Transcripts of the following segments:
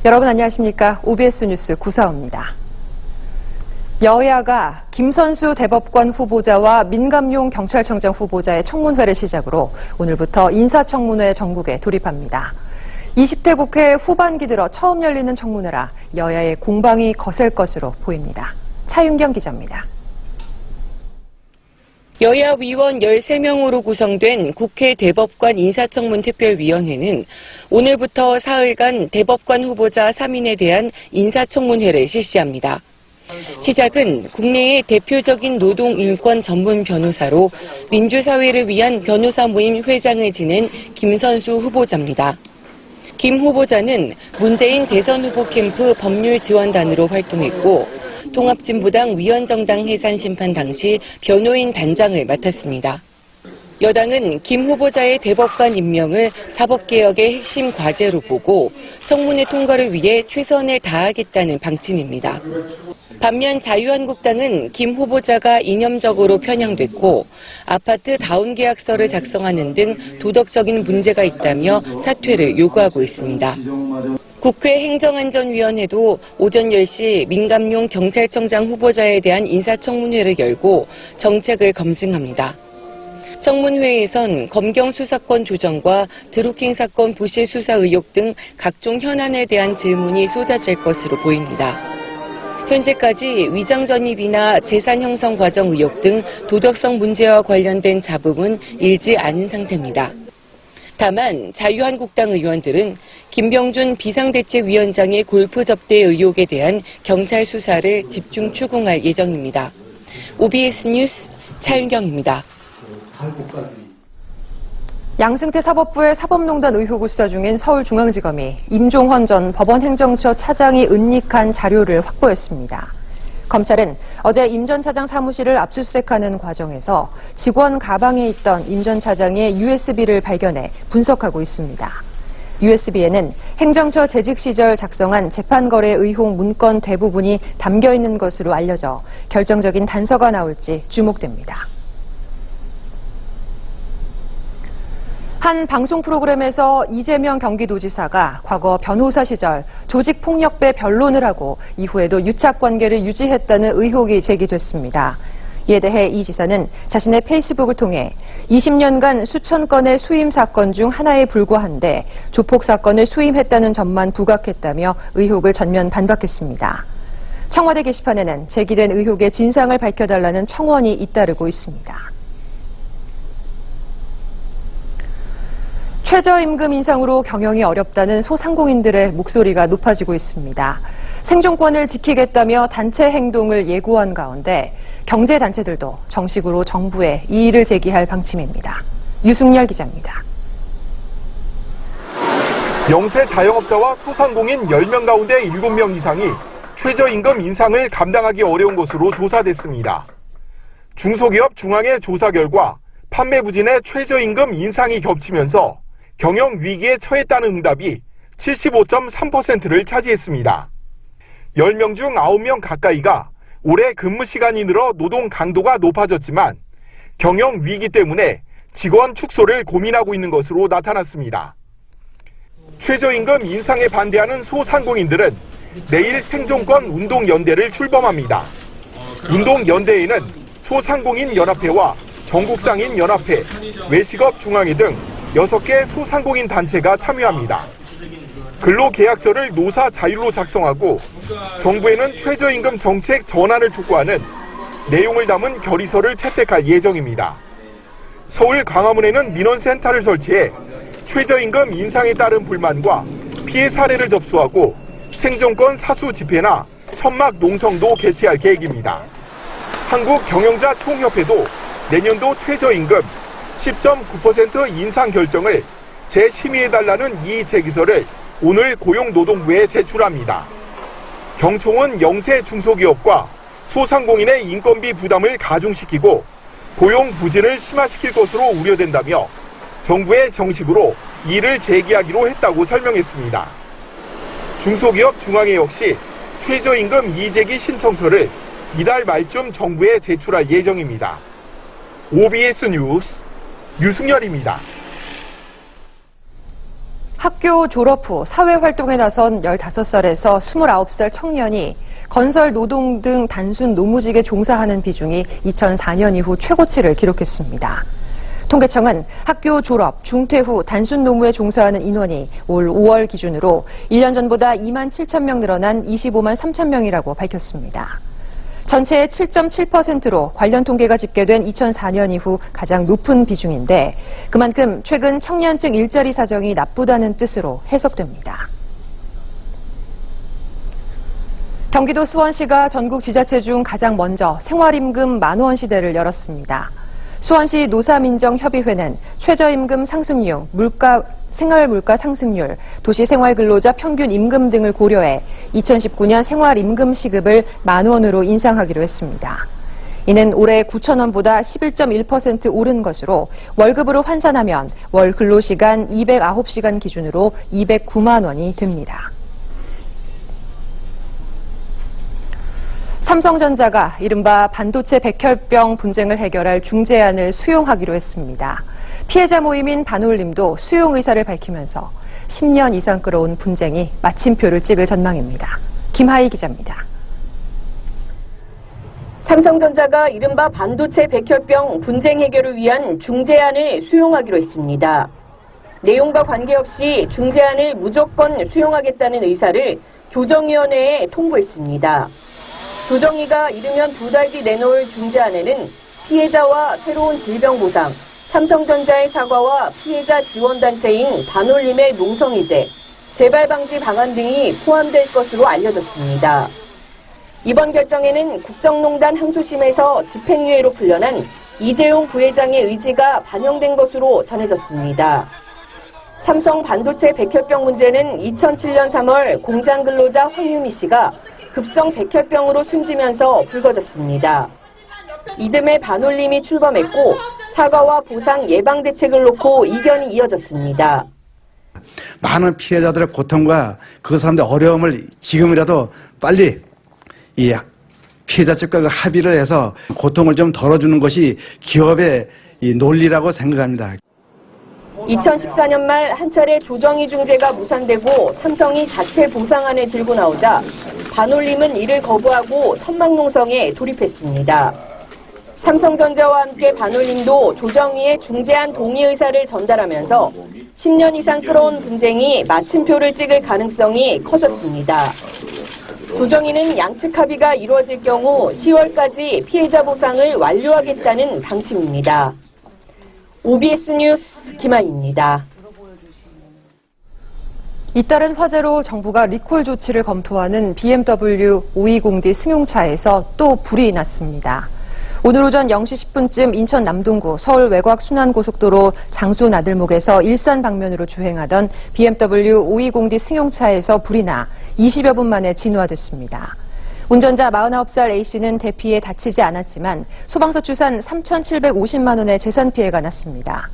여러분 안녕하십니까? OBS 뉴스 구사호입니다. 여야가 김선수 대법관 후보자와 민감용 경찰청장 후보자의 청문회를 시작으로 오늘부터 인사청문회 전국에 돌입합니다. 20대 국회 후반기 들어 처음 열리는 청문회라 여야의 공방이 거셀 것으로 보입니다. 차윤경 기자입니다. 여야 위원 13명으로 구성된 국회 대법관 인사청문 특별위원회는 오늘부터 사흘간 대법관 후보자 3인에 대한 인사청문회를 실시합니다. 시작은 국내의 대표적인 노동인권 전문 변호사로 민주사회를 위한 변호사 모임 회장을 지낸 김선수 후보자입니다. 김 후보자는 문재인 대선 후보 캠프 법률지원단으로 활동했고 통합진보당 위원정당 해산심판 당시 변호인 단장을 맡았습니다. 여당은 김 후보자의 대법관 임명을 사법개혁의 핵심 과제로 보고 청문회 통과를 위해 최선을 다하겠다는 방침입니다. 반면 자유한국당은 김 후보자가 이념적으로 편향됐고 아파트 다운계약서를 작성하는 등 도덕적인 문제가 있다며 사퇴를 요구하고 있습니다. 국회 행정안전위원회도 오전 10시 민감용 경찰청장 후보자에 대한 인사청문회를 열고 정책을 검증합니다. 청문회에선 검경 수사권 조정과 드루킹 사건 부실 수사 의혹 등 각종 현안에 대한 질문이 쏟아질 것으로 보입니다. 현재까지 위장 전입이나 재산 형성 과정 의혹 등 도덕성 문제와 관련된 잡음은 일지 않은 상태입니다. 다만 자유한국당 의원들은 김병준 비상대책위원장의 골프 접대 의혹에 대한 경찰 수사를 집중 추궁할 예정입니다. OBS 뉴스 차윤경입니다. 양승태 사법부의 사법농단 의혹을 수사 중인 서울중앙지검이 임종헌 전 법원행정처 차장이 은닉한 자료를 확보했습니다. 검찰은 어제 임 전 차장 사무실을 압수수색하는 과정에서 직원 가방에 있던 임 전 차장의 USB를 발견해 분석하고 있습니다. USB에는 행정처 재직 시절 작성한 재판거래 의혹 문건 대부분이 담겨 있는 것으로 알려져 결정적인 단서가 나올지 주목됩니다. 한 방송 프로그램에서 이재명 경기도지사가 과거 변호사 시절 조직폭력배 변론을 하고 이후에도 유착관계를 유지했다는 의혹이 제기됐습니다. 이에 대해 이 지사는 자신의 페이스북을 통해 20년간 수천 건의 수임 사건 중 하나에 불과한데 조폭 사건을 수임했다는 점만 부각했다며 의혹을 전면 반박했습니다. 청와대 게시판에는 제기된 의혹의 진상을 밝혀달라는 청원이 잇따르고 있습니다. 최저임금 인상으로 경영이 어렵다는 소상공인들의 목소리가 높아지고 있습니다. 생존권을 지키겠다며 단체 행동을 예고한 가운데 경제단체들도 정식으로 정부에 이의를 제기할 방침입니다. 유승열 기자입니다. 영세 자영업자와 소상공인 10명 가운데 7명 이상이 최저임금 인상을 감당하기 어려운 것으로 조사됐습니다. 중소기업 중앙회 조사 결과 판매 부진의 최저임금 인상이 겹치면서 경영 위기에 처했다는 응답이 75.3%를 차지했습니다. 10명 중 9명 가까이가 올해 근무 시간이 늘어 노동 강도가 높아졌지만 경영 위기 때문에 직원 축소를 고민하고 있는 것으로 나타났습니다. 최저임금 인상에 반대하는 소상공인들은 내일 생존권 운동연대를 출범합니다. 운동연대에는 소상공인연합회와 전국상인연합회, 외식업중앙회 등 6개 소상공인 단체가 참여합니다. 근로계약서를 노사 자율로 작성하고 정부에는 최저임금 정책 전환을 촉구하는 내용을 담은 결의서를 채택할 예정입니다. 서울 광화문에는 민원센터를 설치해 최저임금 인상에 따른 불만과 피해 사례를 접수하고 생존권 사수 집회나 천막 농성도 개최할 계획입니다. 한국경영자총협회도 내년도 최저임금 10.9% 인상 결정을 재심의해달라는 이의 제기서를 오늘 고용노동부에 제출합니다. 경총은 영세 중소기업과 소상공인의 인건비 부담을 가중시키고 고용 부진을 심화시킬 것으로 우려된다며 정부에 정식으로 이를 제기하기로 했다고 설명했습니다. 중소기업 중앙회 역시 최저임금 이의제기 신청서를 이달 말쯤 정부에 제출할 예정입니다. OBS 뉴스 유승열입니다. 학교 졸업 후 사회활동에 나선 15살에서 29살 청년이 건설 노동 등 단순 노무직에 종사하는 비중이 2004년 이후 최고치를 기록했습니다. 통계청은 학교 졸업, 중퇴 후 단순 노무에 종사하는 인원이 올 5월 기준으로 1년 전보다 2만 7천 명 늘어난 25만 3천 명이라고 밝혔습니다. 전체의 7.7%로 관련 통계가 집계된 2004년 이후 가장 높은 비중인데 그만큼 최근 청년층 일자리 사정이 나쁘다는 뜻으로 해석됩니다. 경기도 수원시가 전국 지자체 중 가장 먼저 생활임금 10,000원 시대를 열었습니다. 수원시 노사민정협의회는 최저임금 상승률, 생활물가 상승률, 도시생활근로자 평균 임금 등을 고려해 2019년 생활임금 시급을 10,000원으로 인상하기로 했습니다. 이는 올해 9,000원보다 11.1% 오른 것으로 월급으로 환산하면 월 근로시간 209시간 기준으로 209만 원이 됩니다. 삼성전자가 이른바 반도체 백혈병 분쟁을 해결할 중재안을 수용하기로 했습니다. 피해자 모임인 반올림도 수용 의사를 밝히면서 10년 이상 끌어온 분쟁이 마침표를 찍을 전망입니다. 김하희 기자입니다. 삼성전자가 이른바 반도체 백혈병 분쟁 해결을 위한 중재안을 수용하기로 했습니다. 내용과 관계없이 중재안을 무조건 수용하겠다는 의사를 조정위원회에 통보했습니다. 조정위가 이르면 2달 뒤 내놓을 중재안에는 피해자와 새로운 질병 보상, 삼성전자의 사과와 피해자 지원단체인 반올림의 농성해제, 재발 방지 방안 등이 포함될 것으로 알려졌습니다. 이번 결정에는 국정농단 항소심에서 집행유예로 풀려난 이재용 부회장의 의지가 반영된 것으로 전해졌습니다. 삼성 반도체 백혈병 문제는 2007년 3월 공장 근로자 황유미 씨가 급성 백혈병으로 숨지면서 불거졌습니다. 이듬해 반올림이 출범했고 사과와 보상 예방 대책을 놓고 이견이 이어졌습니다. 많은 피해자들의 고통과 그 사람들의 어려움을 지금이라도 빨리 이 피해자 측과 합의를 해서 고통을 좀 덜어주는 것이 기업의 이 논리라고 생각합니다. 2014년 말 한 차례 조정위 중재가 무산되고 삼성이 자체 보상안을 들고 나오자 반올림은 이를 거부하고 천막농성에 돌입했습니다. 삼성전자와 함께 반올림도 조정위에 중재안 동의 의사를 전달하면서 10년 이상 끌어온 분쟁이 마침표를 찍을 가능성이 커졌습니다. 조정위는 양측 합의가 이루어질 경우 10월까지 피해자 보상을 완료하겠다는 방침입니다. OBS 뉴스 김하희입니다. 잇따른 화재로 정부가 리콜 조치를 검토하는 BMW 520D 승용차에서 또 불이 났습니다. 오늘 오전 0시 10분쯤 인천 남동구 서울 외곽 순환고속도로 장수 나들목에서 일산 방면으로 주행하던 BMW 520D 승용차에서 불이 나 20여 분 만에 진화됐습니다. 운전자 49살 A씨는 대피에 다치지 않았지만 소방서 추산 3,750만 원의 재산 피해가 났습니다.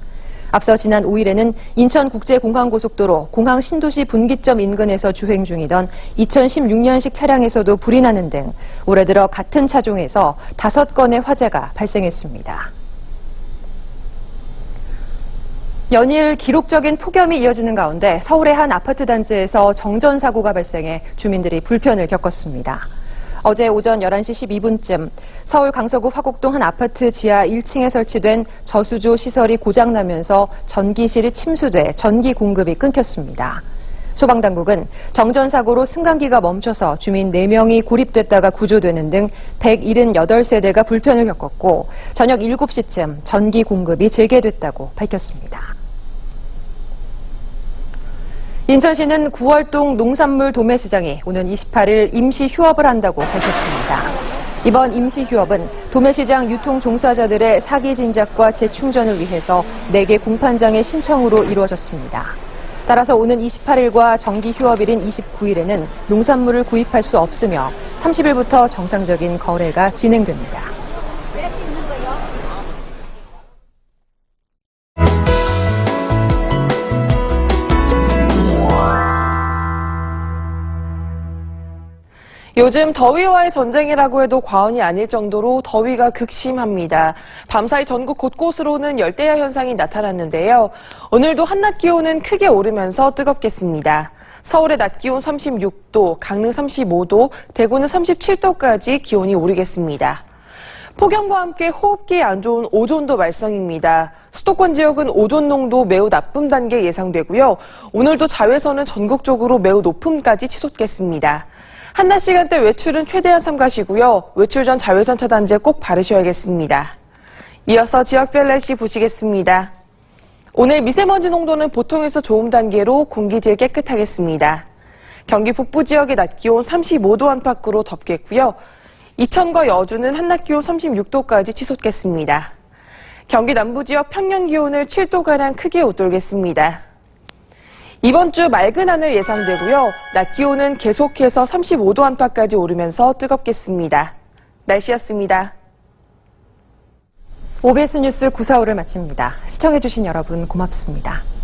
앞서 지난 5일에는 인천국제공항고속도로 공항 신도시 분기점 인근에서 주행 중이던 2016년식 차량에서도 불이 나는 등 올해 들어 같은 차종에서 5건의 화재가 발생했습니다. 연일 기록적인 폭염이 이어지는 가운데 서울의 한 아파트 단지에서 정전사고가 발생해 주민들이 불편을 겪었습니다. 어제 오전 11시 12분쯤 서울 강서구 화곡동 한 아파트 지하 1층에 설치된 저수조 시설이 고장나면서 전기실이 침수돼 전기 공급이 끊겼습니다. 소방당국은 정전사고로 승강기가 멈춰서 주민 4명이 고립됐다가 구조되는 등 178세대가 불편을 겪었고 저녁 7시쯤 전기 공급이 재개됐다고 밝혔습니다. 인천시는 9월동 농산물 도매시장이 오는 28일 임시 휴업을 한다고 밝혔습니다. 이번 임시 휴업은 도매시장 유통 종사자들의 사기 진작과 재충전을 위해서 4개 공판장의 신청으로 이루어졌습니다. 따라서 오는 28일과 정기 휴업일인 29일에는 농산물을 구입할 수 없으며 30일부터 정상적인 거래가 진행됩니다. 요즘 더위와의 전쟁이라고 해도 과언이 아닐 정도로 더위가 극심합니다. 밤사이 전국 곳곳으로는 열대야 현상이 나타났는데요. 오늘도 한낮 기온은 크게 오르면서 뜨겁겠습니다. 서울의 낮 기온 36도, 강릉 35도, 대구는 37도까지 기온이 오르겠습니다. 폭염과 함께 호흡기에 안 좋은 오존도 발생입니다. 수도권 지역은 오존 농도 매우 나쁨 단계 예상되고요. 오늘도 자외선은 전국적으로 매우 높음까지 치솟겠습니다. 한낮 시간대 외출은 최대한 삼가시고요. 외출 전 자외선 차단제 꼭 바르셔야겠습니다. 이어서 지역별 날씨 보시겠습니다. 오늘 미세먼지 농도는 보통에서 좋음 단계로 공기질 깨끗하겠습니다. 경기 북부 지역의 낮 기온 35도 안팎으로 덥겠고요. 이천과 여주는 한낮 기온 36도까지 치솟겠습니다. 경기 남부 지역 평년 기온을 7도가량 크게 웃돌겠습니다. 이번 주 맑은 하늘 예상되고요. 낮 기온은 계속해서 35도 안팎까지 오르면서 뜨겁겠습니다. 날씨였습니다. OBS 뉴스 945를 마칩니다. 시청해주신 여러분 고맙습니다.